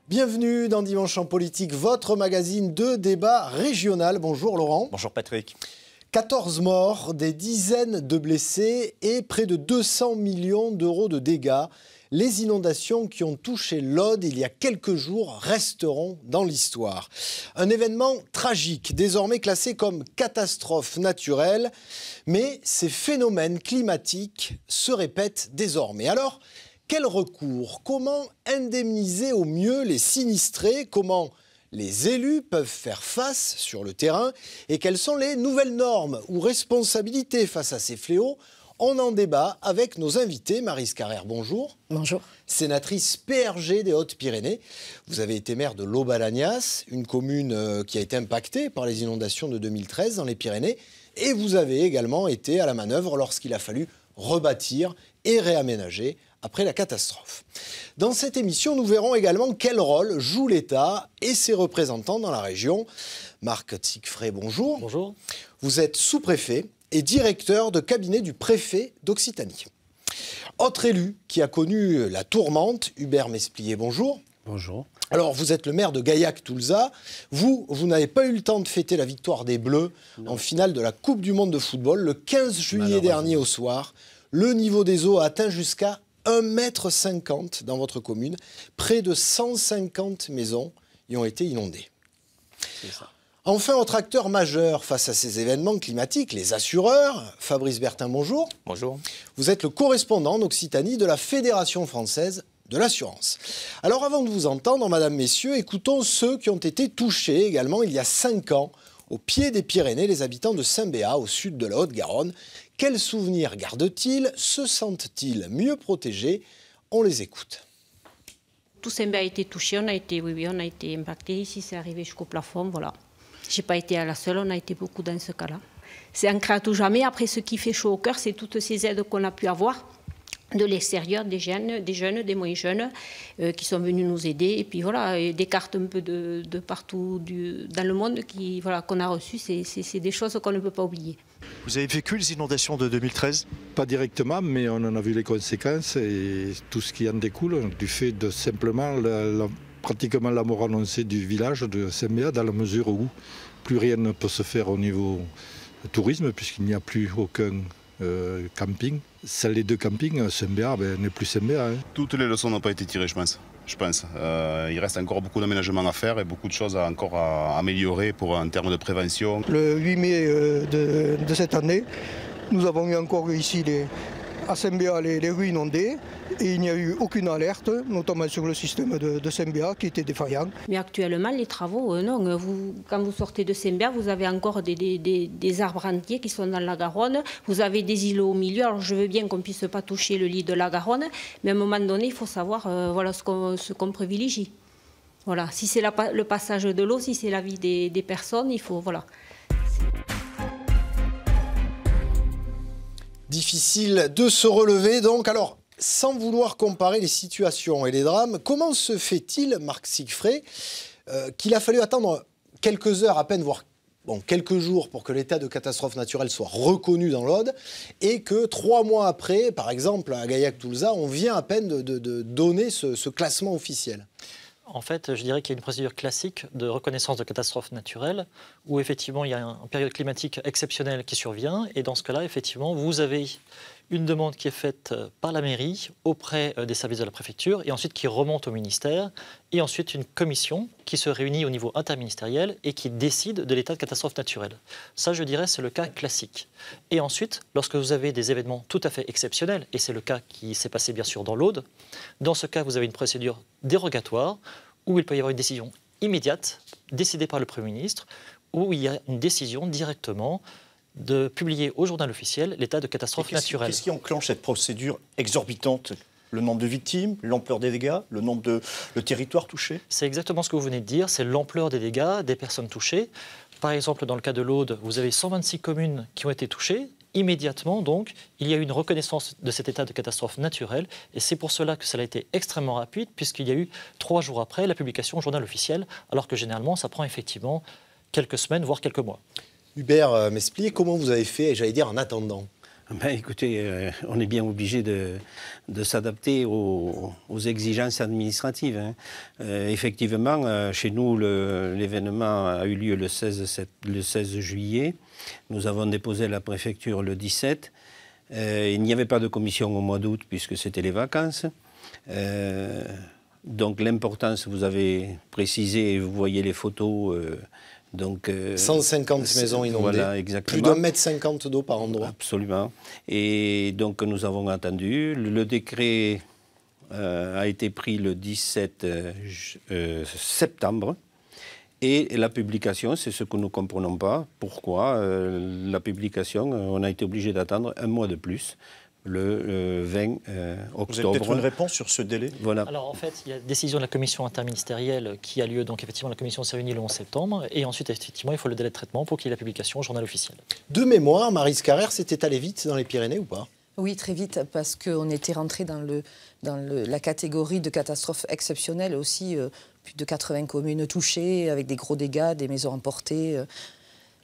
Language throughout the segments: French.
Bienvenue dans Dimanche en politique, votre magazine de débat régional. Bonjour Laurent. Bonjour Patrick. 14 morts, des dizaines de blessés et près de 200 millions d'euros de dégâts. Les inondations qui ont touché l'Aude il y a quelques jours resteront dans l'histoire. Un événement tragique, désormais classé comme catastrophe naturelle, mais ces phénomènes climatiques se répètent désormais. Alors, quel recours? Comment indemniser au mieux les sinistrés? Comment les élus peuvent faire face sur le terrain? Et quelles sont les nouvelles normes ou responsabilités face à ces fléaux? On en débat avec nos invités. Maryse Carrère, bonjour. Bonjour. Sénatrice PRG des Hautes-Pyrénées. Vous avez été maire de Lau-Balagnas, une commune qui a été impactée par les inondations de 2013 dans les Pyrénées. Et vous avez également été à la manœuvre lorsqu'il a fallu rebâtir et réaménager après la catastrophe. Dans cette émission, nous verrons également quel rôle joue l'État et ses représentants dans la région. Marc Siegfried, bonjour. Bonjour. Vous êtes sous-préfet et directeur de cabinet du préfet d'Occitanie. Autre élu qui a connu la tourmente, Hubert Mesplier, bonjour. Bonjour. Alors, vous êtes le maire de Gaillac-Toulza. Vous n'avez pas eu le temps de fêter la victoire des Bleus en finale de la Coupe du Monde de football. Le 15 juillet dernier au soir, le niveau des eaux a atteint jusqu'à 1,50 m dans votre commune. Près de 150 maisons y ont été inondées. C'est ça. Enfin, autre acteur majeur face à ces événements climatiques, les assureurs. Fabrice Bertin, bonjour. Bonjour. Vous êtes le correspondant d'Occitanie de la Fédération française de l'assurance. Alors avant de vous entendre, madame, messieurs, écoutons ceux qui ont été touchés également il y a 5 ans, au pied des Pyrénées, les habitants de Saint-Béat, au sud de la Haute-Garonne. Quels souvenirs gardent-ils? Se sentent-ils mieux protégés? On les écoute. Tout Saint-Béat a été touché, on a été impacté. Ici, c'est arrivé jusqu'au plafond, voilà. J'ai pas été à la seule, on a été beaucoup dans ce cas-là. C'est ancré à tout jamais. Après, ce qui fait chaud au cœur, c'est toutes ces aides qu'on a pu avoir de l'extérieur, des jeunes, des moins jeunes, qui sont venus nous aider. Et puis voilà, et des cartes un peu de partout dans le monde qu'on a reçues. C'est des choses qu'on ne peut pas oublier. Vous avez vécu les inondations de 2013? Pas directement, mais on en a vu les conséquences et tout ce qui en découle du fait de simplement pratiquement la mort annoncée du village de Saint-Béat, dans la mesure où plus rien ne peut se faire au niveau tourisme, puisqu'il n'y a plus aucun camping. Les 2 campings, Saint-Béat n'est plus Saint-Béat. Hein. Toutes les leçons n'ont pas été tirées, je pense. Il reste encore beaucoup d'aménagements à faire et beaucoup de choses encore à améliorer en termes de prévention. Le 8 mai de cette année, nous avons eu encore ici à Saint-Béat les rues inondées et il n'y a eu aucune alerte, notamment sur le système de Saint-Béat qui était défaillant. Mais actuellement, les travaux, non. Quand vous sortez de Saint-Béat, vous avez encore des arbres entiers qui sont dans la Garonne. Vous avez des îlots au milieu. Alors je veux bien qu'on ne puisse pas toucher le lit de la Garonne, mais à un moment donné, il faut savoir ce qu'on privilégie. Voilà. Si c'est le passage de l'eau, si c'est la vie des personnes, il faut... Voilà. Difficile de se relever donc. Alors, sans vouloir comparer les situations et les drames, comment se fait-il, Marc Siegfried, qu'il a fallu attendre quelques heures à peine, voire quelques jours pour que l'état de catastrophe naturelle soit reconnu dans l'Aude et que 3 mois après, par exemple à Gaillac-Toulza, on vient à peine de donner ce classement officiel? En fait, je dirais qu'il y a une procédure classique de reconnaissance de catastrophe naturelle où effectivement il y a une période climatique exceptionnelle qui survient et dans ce cas-là, effectivement, vous avez une demande qui est faite par la mairie auprès des services de la préfecture et ensuite qui remonte au ministère et ensuite une commission qui se réunit au niveau interministériel et qui décide de l'état de catastrophe naturelle. Ça, je dirais, c'est le cas classique. Et ensuite, lorsque vous avez des événements tout à fait exceptionnels, et c'est le cas qui s'est passé bien sûr dans l'Aude, dans ce cas, vous avez une procédure dérogatoire où il peut y avoir une décision immédiate décidée par le Premier ministre où il y a une décision directement de publier au journal officiel l'état de catastrophe naturelle. Qu'est-ce qui enclenche cette procédure exorbitante? Le nombre de victimes, l'ampleur des dégâts, le territoire touché? C'est exactement ce que vous venez de dire, c'est l'ampleur des dégâts, des personnes touchées. Par exemple, dans le cas de l'Aude, vous avez 126 communes qui ont été touchées. Immédiatement, donc, il y a eu une reconnaissance de cet état de catastrophe naturelle et c'est pour cela que ça a été extrêmement rapide puisqu'il y a eu 3 jours après la publication au journal officiel alors que généralement, ça prend effectivement quelques semaines, voire quelques mois. Hubert Mesplier, comment vous avez fait, j'allais dire, en attendant? Ben, écoutez, on est bien obligé de s'adapter aux exigences administratives. Hein. Effectivement, chez nous, l'événement a eu lieu le 16 juillet. Nous avons déposé à la préfecture le 17. Il n'y avait pas de commission au mois d'août puisque c'était les vacances. Donc l'importance, vous avez précisé, et vous voyez les photos. Donc, 150 maisons inondées, voilà, exactement. Plus d'1,50 m d'eau par endroit. Absolument. Et donc nous avons attendu. Le décret a été pris le 17 septembre. Et la publication, c'est ce que nous ne comprenons pas. Pourquoi la publication, on a été obligé d'attendre un mois de plus. Le 20 octobre. Vous avez peut-être une réponse sur ce délai? Voilà. Alors en fait, il y a une décision de la commission interministérielle qui a lieu, donc effectivement la commission s'est réunie le 11 septembre, et ensuite effectivement il faut le délai de traitement pour qu'il y ait la publication au journal officiel. De mémoire, Maryse Carrère, c'était allé vite dans les Pyrénées ou pas? Oui, très vite, parce qu'on était rentré dans la catégorie de catastrophes exceptionnelles aussi, plus de 80 communes touchées, avec des gros dégâts, des maisons emportées.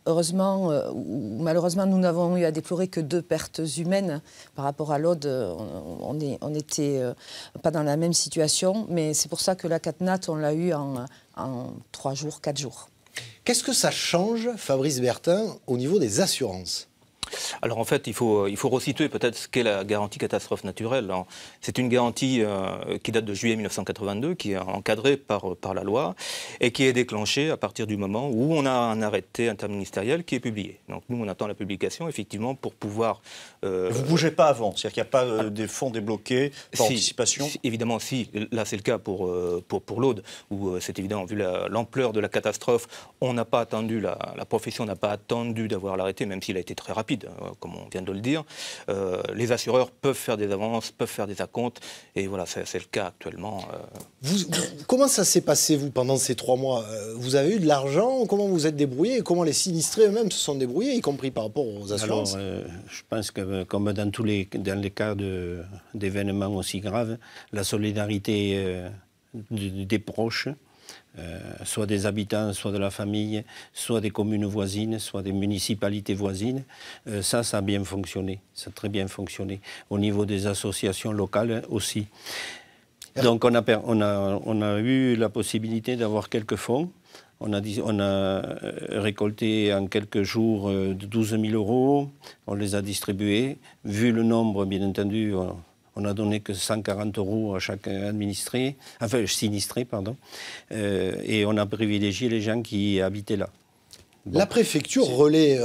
Heureusement, ou malheureusement, nous n'avons eu à déplorer que 2 pertes humaines. Par rapport à l'Aude, on n'était pas dans la même situation, mais c'est pour ça que la CatNat, on l'a eu en 3 jours, 4 jours. Qu'est-ce que ça change, Fabrice Bertin, au niveau des assurances? Alors en fait, il faut resituer peut-être ce qu'est la garantie catastrophe naturelle. C'est une garantie qui date de juillet 1982, qui est encadrée par la loi et qui est déclenchée à partir du moment où on a un arrêté interministériel qui est publié. Donc nous, on attend la publication, effectivement, pour pouvoir... Vous ne bougez pas avant? C'est-à-dire qu'il n'y a pas des fonds débloqués par anticipation? Évidemment, si. Là, c'est le cas pour l'Aude, où c'est évident, vu l'ampleur de la catastrophe, on n'a pas attendu, la profession n'a pas attendu d'avoir l'arrêté, même s'il a été très rapide, comme on vient de le dire. Les assureurs peuvent faire des avances, peuvent faire des acomptes, et voilà, c'est le cas actuellement. Comment ça s'est passé, vous, pendant ces 3 mois? Vous avez eu de l'argent? Comment vous êtes débrouillés? Et comment les sinistrés eux-mêmes se sont débrouillés, y compris par rapport aux assurances? Alors, je pense que, comme dans les cas d'événements aussi graves, la solidarité des proches, soit des habitants, soit de la famille, soit des communes voisines, soit des municipalités voisines, ça a bien fonctionné, ça a très bien fonctionné. Au niveau des associations locales aussi. Donc on a eu la possibilité d'avoir quelques fonds. On a récolté en quelques jours 12 000 €, on les a distribués. Vu le nombre, bien entendu, on n'a donné que 140 € à chaque sinistré, pardon. Et on a privilégié les gens qui habitaient là. Bon. La préfecture, relais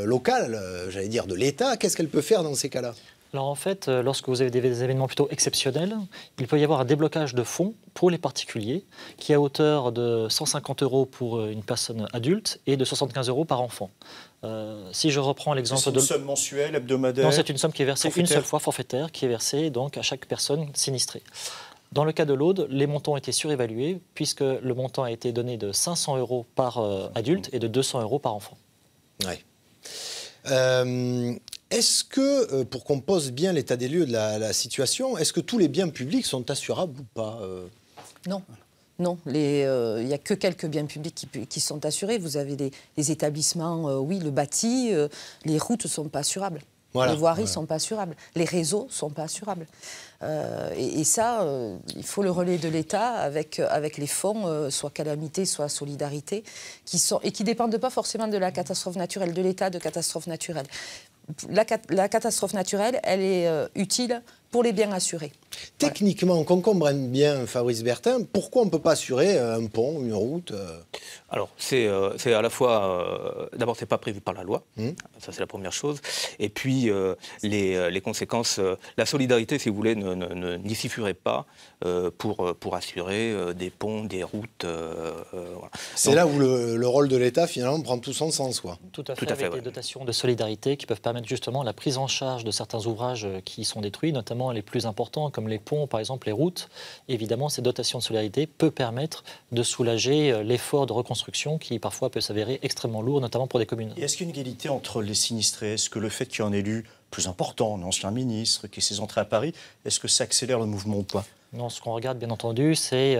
local, j'allais dire de l'État, qu'est-ce qu'elle peut faire dans ces cas-là? Alors en fait, lorsque vous avez des événements plutôt exceptionnels, il peut y avoir un déblocage de fonds pour les particuliers qui est à hauteur de 150 € pour une personne adulte et de 75 € par enfant. Si je reprends l'exemple de... C'est une somme mensuelle, hebdomadaire? Non, c'est une somme qui est versée une seule fois, forfaitaire, qui est versée donc à chaque personne sinistrée. Dans le cas de l'Aude, les montants ont été surévalués puisque le montant a été donné de 500 € par adulte et de 200 € par enfant. Ouais. Est-ce que, pour qu'on pose bien l'état des lieux de la situation, est-ce que tous les biens publics sont assurables ou pas? Non. Non, il n'y a que quelques biens publics qui sont assurés. Vous avez les établissements, oui, le bâti, les routes ne sont pas assurables. Voilà, les voiries ne sont pas assurables. Les réseaux ne sont pas assurables. Et ça, il faut le relais de l'État avec les fonds, soit calamité, soit solidarité, qui ne dépendent pas forcément de la catastrophe naturelle, de l'état de catastrophe naturelle. La catastrophe naturelle, elle est utile pour les biens assurés. Techniquement, qu'on comprenne bien, Fabrice Bertin, pourquoi on ne peut pas assurer un pont, une route? Alors, c'est à la fois... D'abord, ce n'est pas prévu par la loi, ça c'est la première chose. Et puis, les conséquences... la solidarité, si vous voulez, n'y suffirait pas pour assurer des ponts, des routes. Voilà. C'est là où le rôle de l'État, finalement, prend tout son sens, quoi. Tout à fait, avec des dotations de solidarité qui peuvent permettre justement la prise en charge de certains ouvrages qui sont détruits, notamment les plus importants, comme les ponts, par exemple, les routes. Évidemment, ces dotations de solidarité peuvent permettre de soulager l'effort de reconstruction qui, parfois, peut s'avérer extrêmement lourd, notamment pour des communes. Et est-ce qu'il y a une égalité entre les sinistrés? Est-ce que le fait qu'il y ait un élu plus important, un ancien ministre, qui ait ses entrées à Paris, est-ce que ça accélère le mouvement ou pas? Non, ce qu'on regarde, bien entendu, c'est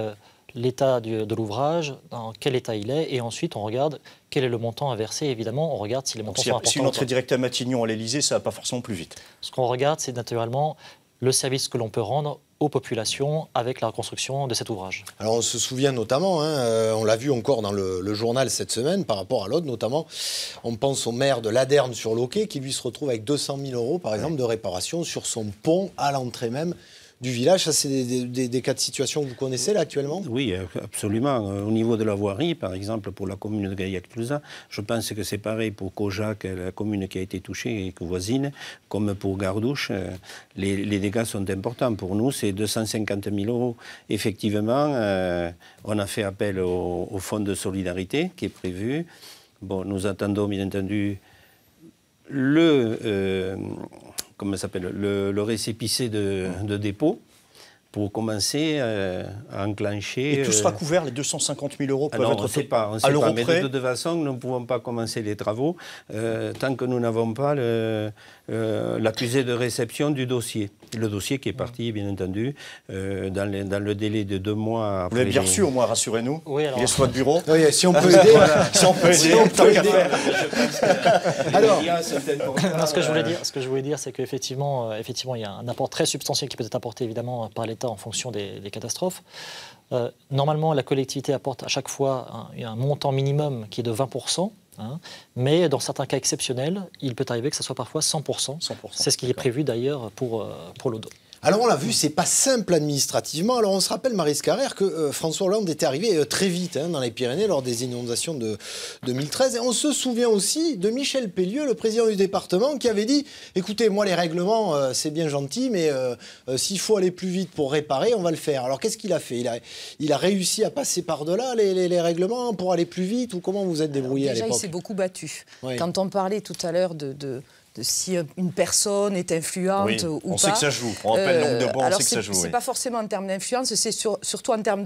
l'état de l'ouvrage, dans quel état il est, et ensuite on regarde quel est le montant à verser. Évidemment, on regarde si les montants sont importants. Si une entrée directe à Matignon, à l'Élysée, ça ne va pas forcément plus vite. Ce qu'on regarde, c'est naturellement le service que l'on peut rendre aux populations avec la reconstruction de cet ouvrage. Alors on se souvient notamment, on l'a vu encore dans le journal cette semaine par rapport à l'autre, notamment on pense au maire de Laderne sur Loquet qui lui se retrouve avec 200 000 € par exemple de réparation sur son pont à l'entrée même du village. Ça, c'est des cas de situation que vous connaissez là actuellement? Oui, absolument. Au niveau de la voirie, par exemple, pour la commune de Gaillac-Toulouse, je pense que c'est pareil pour Caujac, la commune qui a été touchée et voisine, comme pour Gardouche. Les dégâts sont importants. Pour nous, c'est 250 000 €. Effectivement, on a fait appel au fonds de solidarité qui est prévu. Bon, nous attendons, bien entendu, comment ça s'appelle, le récépissé de dépôt pour commencer à enclencher... Et tout sera couvert, les 250 000 € peuvent être... On ne sait pas, mais de toute façon, nous ne pouvons pas commencer les travaux tant que nous n'avons pas l'accusé de réception du dossier. Le dossier qui est parti, bien entendu, dans le délai de 2 mois après... Vous l'avez bien reçu, au moins, rassurez-nous. Oui, alors... Il est sur votre bureau. Oui, si on peut aider. Si on peut aider. Alors, ce que je voulais dire, c'est qu'effectivement, il y a un apport très substantiel qui peut être apporté, évidemment, par l'État en fonction des catastrophes. Normalement, la collectivité apporte à chaque fois un montant minimum qui est de 20%. Mais dans certains cas exceptionnels, il peut arriver que ce soit parfois 100%. C'est ce qui est prévu d'ailleurs pour l'Odo. Alors on l'a vu, c'est pas simple administrativement. Alors on se rappelle, Maryse Carrère, que François Hollande était arrivé très vite dans les Pyrénées lors des inondations de 2013. Et on se souvient aussi de Michel Pellieu, le président du département, qui avait dit « Écoutez, moi les règlements, c'est bien gentil, mais s'il faut aller plus vite pour réparer, on va le faire. » Alors qu'est-ce qu'il a fait? Il a réussi à passer par-delà les règlements pour aller plus vite, ou comment vous êtes débrouillé à l'époque? Déjà, il s'est beaucoup battu. Oui. Quand on parlait tout à l'heure de si une personne est influente ou pas. On sait que ça joue. On rappelle le nombre de bons, on sait que ça joue. C'est pas forcément en termes d'influence, c'est surtout en termes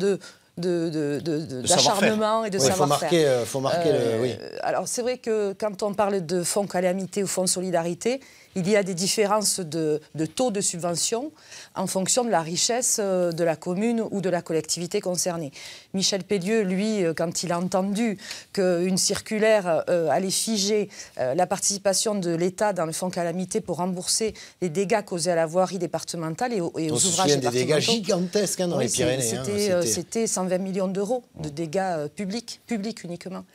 d'acharnement et de savoir-faire. Il faut marquer oui. Alors c'est vrai que quand on parle de fonds calamité ou fonds solidarité, il y a des différences de taux de subvention en fonction de la richesse de la commune ou de la collectivité concernée. Michel Pellieu, lui, quand il a entendu qu'une circulaire allait figer la participation de l'État dans le fonds calamité pour rembourser les dégâts causés à la voirie départementale et aux ouvrages départementaux. Des dégâts gigantesques dans les Pyrénées. C'était 120 millions d'euros de dégâts publics uniquement.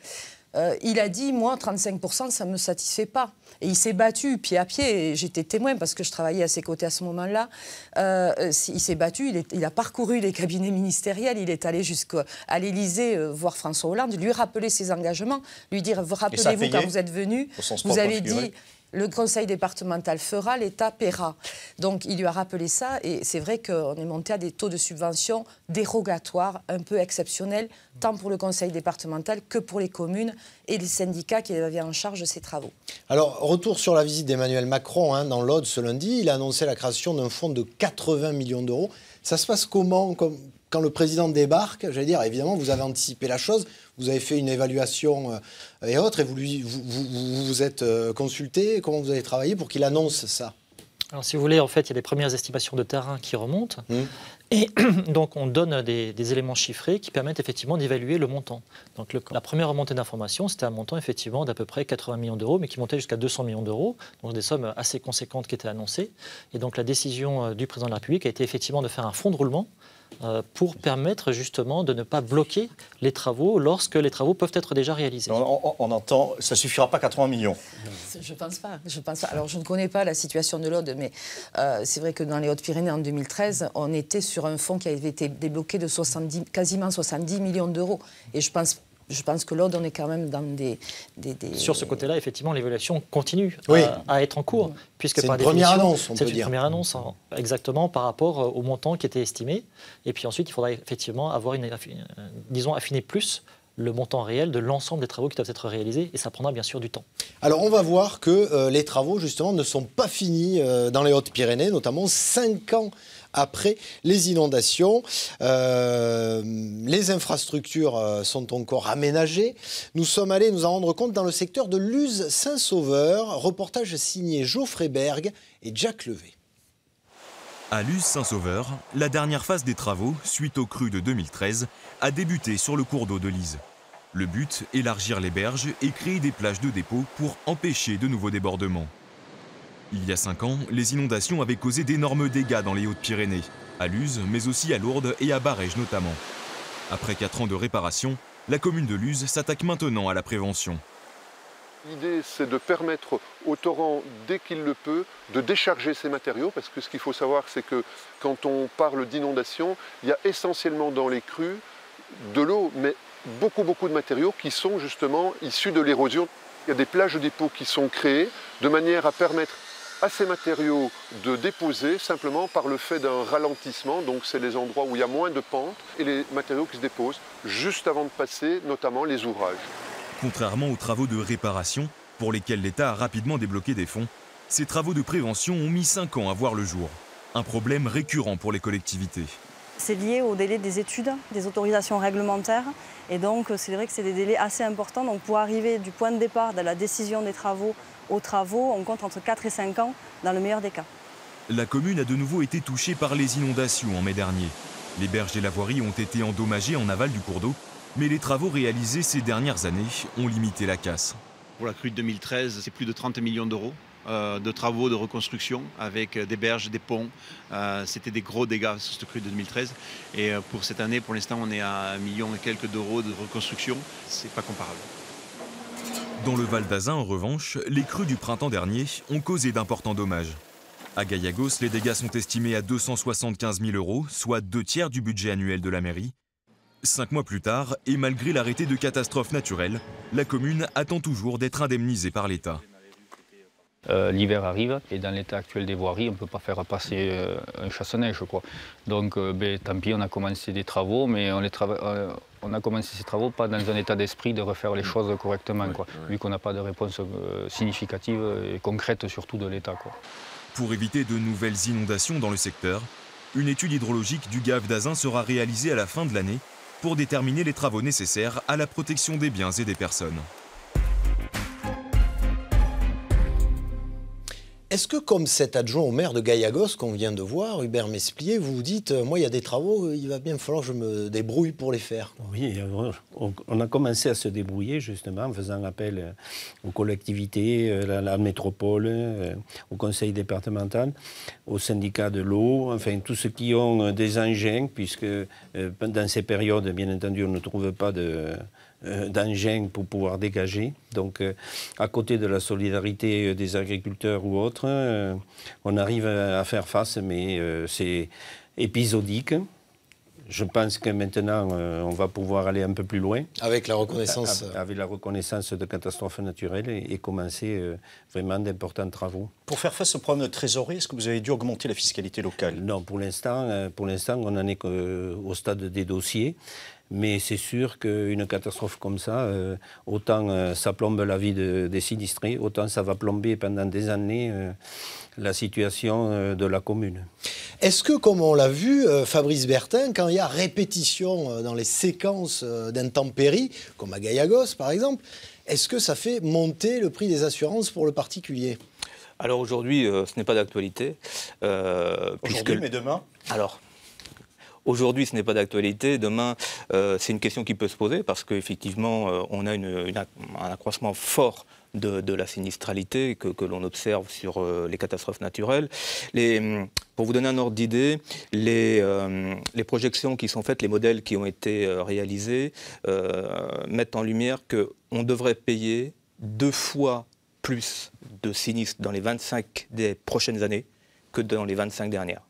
Il a dit, moi, 35%, ça ne me satisfait pas. Et il s'est battu pied à pied, et j'étais témoin parce que je travaillais à ses côtés à ce moment-là. Il s'est battu, il a parcouru les cabinets ministériels, il est allé jusqu'à l'Élysée voir François Hollande, lui rappeler ses engagements, lui dire, rappelez-vous quand vous êtes venu, vous avez dit... Le conseil départemental fera, l'État paiera. Donc il lui a rappelé ça et c'est vrai qu'on est monté à des taux de subvention dérogatoires, un peu exceptionnels, tant pour le conseil départemental que pour les communes et les syndicats qui avaient en charge ces travaux. Alors, retour sur la visite d'Emmanuel Macron dans l'Aude ce lundi. Il a annoncé la création d'un fonds de 80 millions d'euros. Ça se passe comment quand le président débarque? J'allais dire, évidemment, vous avez anticipé la chose, vous avez fait une évaluation et autres, et vous êtes consulté. Comment vous avez travaillé pour qu'il annonce ça? Alors, si vous voulez, en fait, il y a des premières estimations de terrain qui remontent. Et donc, on donne des éléments chiffrés qui permettent effectivement d'évaluer le montant. Donc, la première remontée d'informations, c'était un montant effectivement d'à peu près 80 millions d'euros, mais qui montait jusqu'à 200 millions d'euros. Donc, des sommes assez conséquentes qui étaient annoncées. Et donc, la décision du président de la République a été effectivement de faire un fonds de roulement pour permettre justement de ne pas bloquer les travaux lorsque les travaux peuvent être déjà réalisés. On entend, ça ne suffira pas 80 millions. Je ne pense pas. Alors, je ne connais pas la situation de l'Aude, mais c'est vrai que dans les Hautes-Pyrénées, en 2013, on était sur un fonds qui avait été débloqué de quasiment 70 millions d'euros. Et je pense que l'Aude, on est quand même dans des... Sur ce côté-là, effectivement, l'évaluation continue à être en cours. Puisque c'est une première annonce, on peut dire. C'est une première annonce, exactement, par rapport au montant qui était estimé. Et puis ensuite, il faudra effectivement avoir affiner plus le montant réel de l'ensemble des travaux qui doivent être réalisés. Et ça prendra bien sûr du temps. Alors, on va voir que les travaux, justement, ne sont pas finis dans les Hautes-Pyrénées, notamment 5 ans après les inondations. Les infrastructures sont encore aménagées. Nous sommes allés nous en rendre compte dans le secteur de Luz-Saint-Sauveur. Reportage signé Geoffrey Berg et Jack Levé. À Luz-Saint-Sauveur, la dernière phase des travaux, suite aux crues de 2013, a débuté sur le cours d'eau de l'Ise. Le but, élargir les berges et créer des plages de dépôt pour empêcher de nouveaux débordements. Il y a 5 ans, les inondations avaient causé d'énormes dégâts dans les Hautes-Pyrénées, à Luz, mais aussi à Lourdes et à Barège notamment. Après 4 ans de réparation, la commune de Luz s'attaque maintenant à la prévention. L'idée, c'est de permettre au torrent, dès qu'il le peut, de décharger ses matériaux, parce que ce qu'il faut savoir, c'est que quand on parle d'inondation, il y a essentiellement dans les crues de l'eau, mais beaucoup de matériaux qui sont justement issus de l'érosion. Il y a des plages de dépôt qui sont créées de manière à permettre à ces matériaux de déposer simplement par le fait d'un ralentissement, donc c'est les endroits où il y a moins de pente, et les matériaux qui se déposent juste avant de passer, notamment les ouvrages. Contrairement aux travaux de réparation, pour lesquels l'État a rapidement débloqué des fonds, ces travaux de prévention ont mis 5 ans à voir le jour. Un problème récurrent pour les collectivités. C'est lié au délai des études, des autorisations réglementaires. Et donc, c'est vrai que c'est des délais assez importants. Donc, pour arriver du point de départ de la décision des travaux aux travaux, on compte entre 4 et 5 ans, dans le meilleur des cas. La commune a de nouveau été touchée par les inondations en mai dernier. Les berges et la voirie ont été endommagées en aval du cours d'eau, mais les travaux réalisés ces dernières années ont limité la casse. Pour la crue de 2013, c'est plus de 30 millions d'euros de travaux de reconstruction avec des berges, des ponts. C'était des gros dégâts sur cette crue de 2013. Et pour cette année, pour l'instant, on est à 1 million et quelques d'euros de reconstruction. C'est pas comparable. Dans le Val d'Azun, en revanche, les crues du printemps dernier ont causé d'importants dommages. À Gayagos, les dégâts sont estimés à 275 000 euros, soit 2/3 du budget annuel de la mairie. 5 mois plus tard, et malgré l'arrêté de catastrophe naturelle, la commune attend toujours d'être indemnisée par l'État. L'hiver arrive et dans l'état actuel des voiries, on ne peut pas faire passer un chasse-neige, quoi. Donc tant pis, on a commencé des travaux, mais on a commencé ces travaux pas dans un état d'esprit de refaire les choses correctement, quoi, vu qu'on n'a pas de réponse significative et concrète surtout de l'État, quoi. Pour éviter de nouvelles inondations dans le secteur, une étude hydrologique du GAV d'Azun sera réalisée à la fin de l'année pour déterminer les travaux nécessaires à la protection des biens et des personnes. Est-ce que, comme cet adjoint au maire de Gayagos qu'on vient de voir, Hubert Mesplier, vous vous dites, moi il y a des travaux, il va bien falloir que je me débrouille pour les faire? Oui, on a commencé à se débrouiller justement en faisant appel aux collectivités, à la métropole, au conseil départemental, au syndicat de l'eau, enfin tous ceux qui ont des engins, puisque dans ces périodes, bien entendu, on ne trouve pas d'engins pour pouvoir dégager. Donc, à côté de la solidarité des agriculteurs ou autres, on arrive à faire face, mais c'est épisodique. Je pense que maintenant, on va pouvoir aller un peu plus loin. Avec la reconnaissance. Avec la reconnaissance de catastrophes naturelles et commencer vraiment d'importants travaux. Pour faire face au problème de trésorerie, est-ce que vous avez dû augmenter la fiscalité locale? Non, pour l'instant, on n'en est qu'au stade des dossiers. Mais c'est sûr qu'une catastrophe comme ça, autant ça plombe la vie des sinistrés, autant ça va plomber pendant des années la situation de la commune. Est-ce que, comme on l'a vu, Fabrice Bertin, quand il y a répétition dans les séquences d'intempéries, comme à Gayagos par exemple, est-ce que ça fait monter le prix des assurances pour le particulier? Alors aujourd'hui, ce n'est pas d'actualité. Aujourd'hui, mais demain? Alors, aujourd'hui, ce n'est pas d'actualité. Demain, c'est une question qui peut se poser parce qu'effectivement, on a un accroissement fort de la sinistralité que l'on observe sur les catastrophes naturelles. Pour vous donner un ordre d'idée, les projections qui sont faites, les modèles qui ont été réalisés, mettent en lumière qu'on devrait payer 2 fois plus de sinistres dans les 25 des prochaines années que dans les 25 dernières.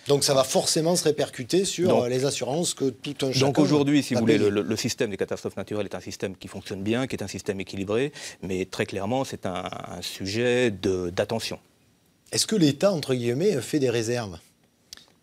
Donc ça va forcément se répercuter sur les assurances que tout un chacun. Donc aujourd'hui, si vous voulez, le système des catastrophes naturelles est un système qui fonctionne bien, qui est un système équilibré, mais très clairement, c'est un sujet d'attention. Est-ce que l'État, entre guillemets, fait des réserves?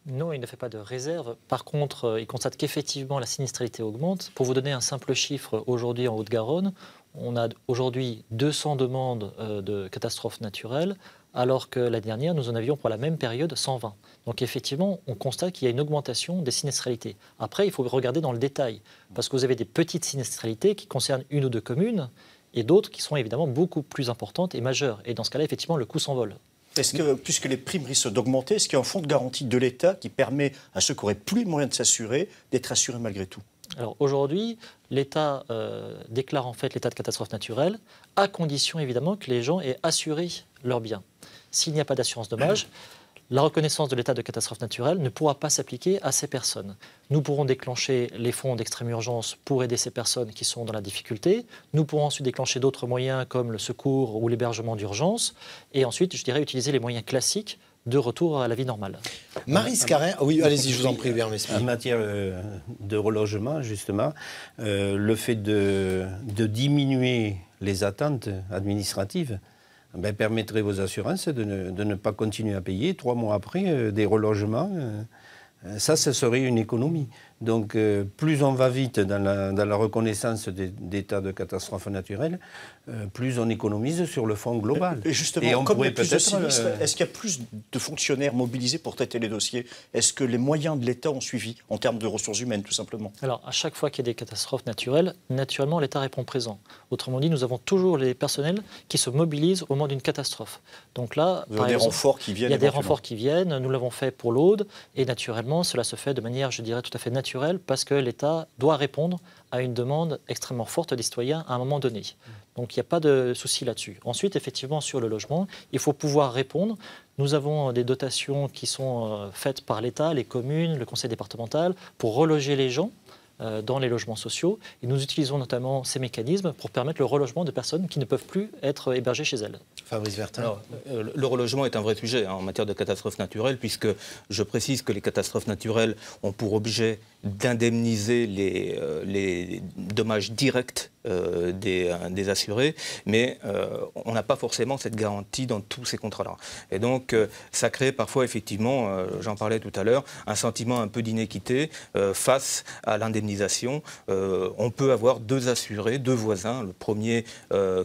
Non, il ne fait pas de réserve. Par contre, il constate qu'effectivement, la sinistralité augmente. Pour vous donner un simple chiffre, aujourd'hui en Haute-Garonne, on a aujourd'hui 200 demandes de catastrophes naturelles, alors que l'année dernière, nous en avions pour la même période 120. Donc effectivement, on constate qu'il y a une augmentation des sinistralités. Après, il faut regarder dans le détail, parce que vous avez des petites sinistralités qui concernent 1 ou 2 communes, et d'autres qui sont évidemment beaucoup plus importantes et majeures. Et dans ce cas-là, effectivement, le coût s'envole. Est-ce que, puisque les primes risquent d'augmenter, est-ce qu'il y a un fonds de garantie de l'État qui permet à ceux qui n'auraient plus les moyens de s'assurer d'être assurés malgré tout? Alors aujourd'hui, l'État déclare en fait l'état de catastrophe naturelle, à condition évidemment que les gens aient assuré leurs biens. S'il n'y a pas d'assurance dommage, la reconnaissance de l'état de catastrophe naturelle ne pourra pas s'appliquer à ces personnes. Nous pourrons déclencher les fonds d'extrême urgence pour aider ces personnes qui sont dans la difficulté. Nous pourrons ensuite déclencher d'autres moyens comme le secours ou l'hébergement d'urgence. Et ensuite, je dirais, utiliser les moyens classiques de retour à la vie normale. Maryse Carrère, oui, allez-y, je vous en prie, Bernard. En matière de relogement, justement, le fait de diminuer les attentes administratives permettrait aux assurances de ne pas continuer à payer 3 mois après des relogements. Ça, ce serait une économie. Donc, plus on va vite dans la reconnaissance d'états de catastrophe naturelle, plus on économise sur le fonds global. Et justement, comme il y a plus de sinistres, est-ce qu'il y a plus de fonctionnaires mobilisés pour traiter les dossiers? Est-ce que les moyens de l'État ont suivi en termes de ressources humaines, tout simplement? Alors, à chaque fois qu'il y a des catastrophes naturelles, naturellement, l'État répond présent. Autrement dit, nous avons toujours les personnels qui se mobilisent au moment d'une catastrophe. Donc là, il y a des renforts qui viennent. Il y a des renforts qui viennent. Nous l'avons fait pour l'Aude. Et naturellement, cela se fait de manière, je dirais, tout à fait naturelle, parce que l'État doit répondre à une demande extrêmement forte des citoyens à un moment donné. Donc il n'y a pas de souci là-dessus. Ensuite, effectivement, sur le logement, il faut pouvoir répondre. Nous avons des dotations qui sont faites par l'État, les communes, le conseil départemental, pour reloger les gens dans les logements sociaux. Et nous utilisons notamment ces mécanismes pour permettre le relogement de personnes qui ne peuvent plus être hébergées chez elles. Fabrice Vertin. Alors, le relogement est un vrai sujet en matière de catastrophes naturelles, puisque je précise que les catastrophes naturelles ont pour objet d'indemniser les dommages directs des assurés, mais on n'a pas forcément cette garantie dans tous ces contrats-là. Et donc, ça crée parfois, effectivement, j'en parlais tout à l'heure, un sentiment un peu d'inéquité face à l'indemnisation. On peut avoir 2 assurés, 2 voisins. Le premier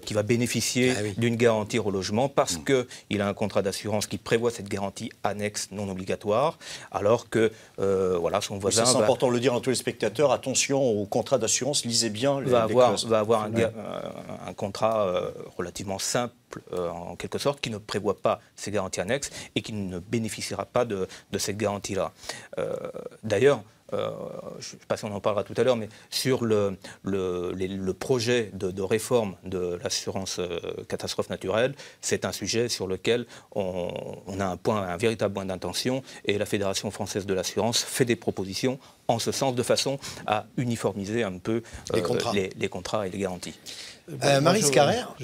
qui va bénéficier d'une garantie relogement parce qu'il a un contrat d'assurance qui prévoit cette garantie annexe non obligatoire, alors que voilà, son voisin... C'est important de le dire à tous les spectateurs, attention au contrat d'assurance, lisez bien les clauses. Va avoir un contrat relativement simple, en quelque sorte, qui ne prévoit pas ces garanties annexes et qui ne bénéficiera pas de cette garantie-là. D'ailleurs, je ne sais pas si on en parlera tout à l'heure, mais sur le projet de réforme de l'assurance catastrophe naturelle, c'est un sujet sur lequel on a un véritable point d'intention, et la Fédération française de l'assurance fait des propositions en ce sens, de façon à uniformiser un peu les contrats et les garanties. Maryse Carrère,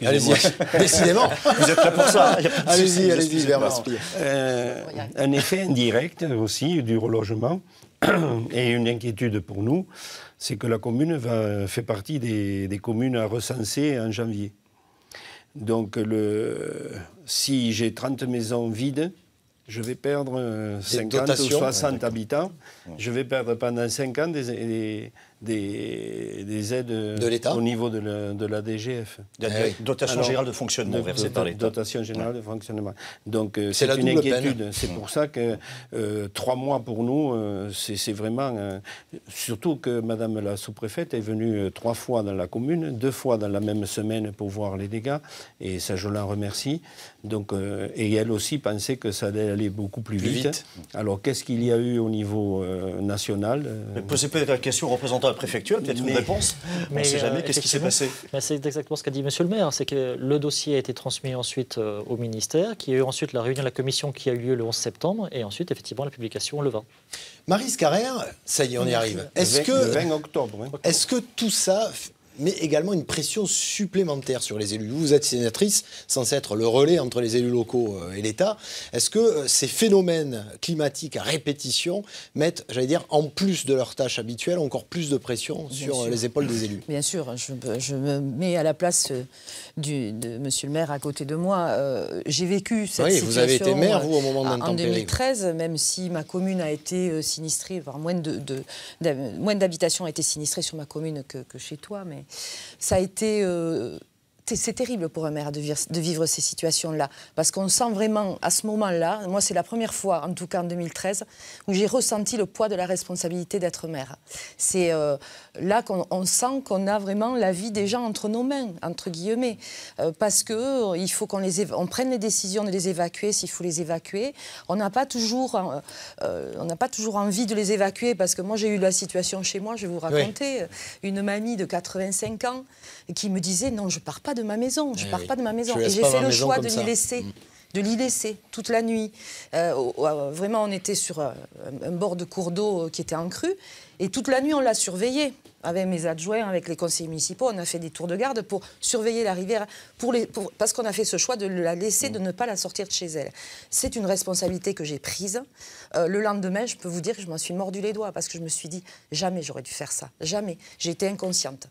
allez-y, décidément. Vous êtes là pour ça. Allez-y, Bernard. Un effet indirect aussi du relogement et une inquiétude pour nous, c'est que la commune fait partie des communes à recenser en janvier. Donc si j'ai 30 maisons vides, je vais perdre 50 ou 60 habitants. Je vais perdre pendant 5 ans des aides de l'État au niveau de la DGF. Dotation générale de fonctionnement versée par l'État. Dotation générale de fonctionnement. Donc c'est une inquiétude. C'est pour ça que 3 mois pour nous, c'est vraiment... surtout que Madame la sous-préfète est venue 3 fois dans la commune, 2 fois dans la même semaine pour voir les dégâts. Et ça, je l'en remercie. Donc, et elle aussi pensait que ça allait aller beaucoup plus vite. Alors, qu'est-ce qu'il y a eu au niveau national Posez peut-être la question au représentant de la préfecture, peut-être une réponse. On ne sait jamais. Qu'est-ce qui s'est passé? C'est exactement ce qu'a dit Monsieur le maire. C'est que le dossier a été transmis ensuite au ministère, qui a eu ensuite la réunion de la commission qui a eu lieu le 11 septembre, et ensuite, effectivement, la publication le 20. Maryse Carrère, ça y est, on y arrive. Le 20 octobre. Hein. Est-ce que tout ça mais également une pression supplémentaire sur les élus? Vous êtes sénatrice, censée être le relais entre les élus locaux et l'État. Est-ce que ces phénomènes climatiques à répétition mettent, j'allais dire, en plus de leurs tâches habituelles, encore plus de pression sur les épaules des élus? Bien sûr, je me mets à la place de Monsieur le maire à côté de moi. J'ai vécu cette situation. Vous avez été maire, vous, au moment d'un temps en 2013, même si ma commune a été sinistrée, voire moins d'habitations a été sinistrées sur ma commune que chez toi, mais ça a été c'est terrible pour un maire de vivre ces situations-là, parce qu'on sent vraiment, à ce moment-là, moi c'est la première fois, en tout cas en 2013, où j'ai ressenti le poids de la responsabilité d'être maire. C'est là qu'on sent qu'on a vraiment la vie des gens entre nos mains, entre guillemets, parce qu'il faut qu'on prenne les décisions de les évacuer s'il faut les évacuer. On n'a pas toujours envie de les évacuer, parce que moi j'ai eu la situation chez moi, je vais vous raconter, une mamie de 85 ans qui me disait non, je pars pas de ma maison, je pars pas de ma maison. Et j'ai fait le choix de l'y laisser toute la nuit. Vraiment, on était sur un bord de cours d'eau qui était en crue, et toute la nuit on l'a surveillée. Avec mes adjoints, avec les conseillers municipaux, on a fait des tours de garde pour surveiller la rivière, parce qu'on a fait ce choix de la laisser, de ne pas la sortir de chez elle. C'est une responsabilité que j'ai prise. Le lendemain, je peux vous dire que je m'en suis mordu les doigts, parce que je me suis dit, jamais j'aurais dû faire ça, jamais. J'ai été inconsciente.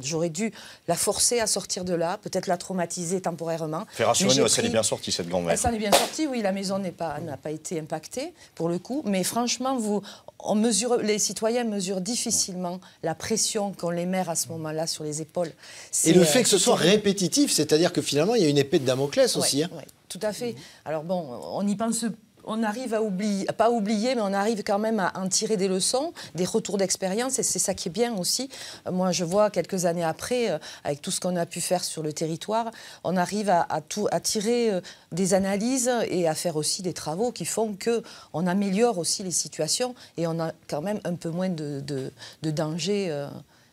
J'aurais dû la forcer à sortir de là, peut-être la traumatiser temporairement. Rassurez-nous, elle est bien sortie, cette grand-mère. Elle s'en est bien sortie, oui, la maison n'a pas été impactée, pour le coup. Mais franchement, les citoyens mesurent difficilement la pression qu'ont les maires à ce moment-là sur les épaules. Et le fait que ce soit répétitif, c'est-à-dire que finalement, il y a une épée de Damoclès aussi. Oui, tout à fait. Alors bon, on y pense. On arrive à oublier, pas oublier, mais on arrive quand même à en tirer des leçons, des retours d'expérience, et c'est ça qui est bien aussi. Moi, je vois quelques années après, avec tout ce qu'on a pu faire sur le territoire, on arrive à tirer des analyses et à faire aussi des travaux qui font qu'on améliore aussi les situations, et on a quand même un peu moins de danger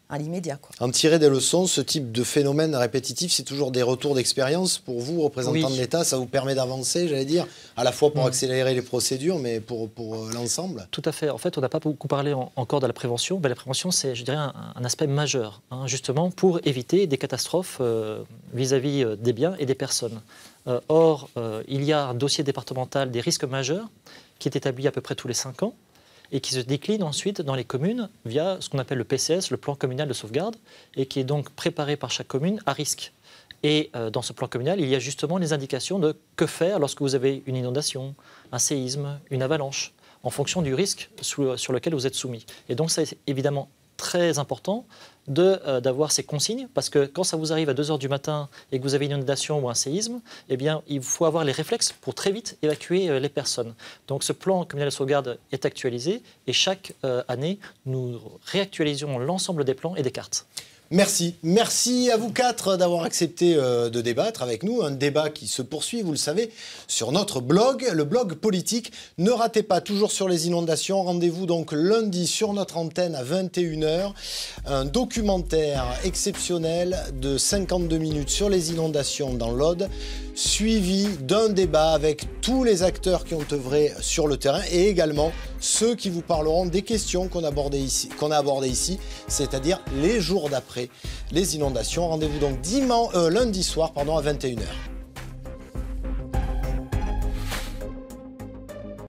à l'immédiat. En tirer des leçons, ce type de phénomène répétitif, c'est toujours des retours d'expérience pour vous, représentants de l'État. Ça vous permet d'avancer, j'allais dire, à la fois pour accélérer les procédures, mais pour l'ensemble. Tout à fait. En fait, on n'a pas beaucoup parlé encore de la prévention. La prévention, c'est, je dirais, un aspect majeur, justement, pour éviter des catastrophes vis-à-vis des biens et des personnes. Or, il y a un dossier départemental des risques majeurs qui est établi à peu près tous les 5 ans, et qui se décline ensuite dans les communes via ce qu'on appelle le PCS, le plan communal de sauvegarde, et qui est donc préparé par chaque commune à risque. Et dans ce plan communal, il y a justement les indications de que faire lorsque vous avez une inondation, un séisme, une avalanche, en fonction du risque sur lequel vous êtes soumis. Et donc c'est évidemment très important d'avoir ces consignes, parce que quand ça vous arrive à 2h du matin et que vous avez une inondation ou un séisme, eh bien, il faut avoir les réflexes pour très vite évacuer les personnes. Donc ce plan communal de sauvegarde est actualisé, et chaque année, nous réactualisons l'ensemble des plans et des cartes. Merci. Merci à vous 4 d'avoir accepté de débattre avec nous. Un débat qui se poursuit, vous le savez, sur notre blog, le blog politique. Ne ratez pas, toujours sur les inondations. Rendez-vous donc lundi sur notre antenne à 21h. Un documentaire exceptionnel de 52 minutes sur les inondations dans l'Aude, suivi d'un débat avec tous les acteurs qui ont œuvré sur le terrain, et également ceux qui vous parleront des questions qu'on a abordées ici, c'est-à-dire les jours d'après les inondations. Rendez-vous donc lundi soir à 21h.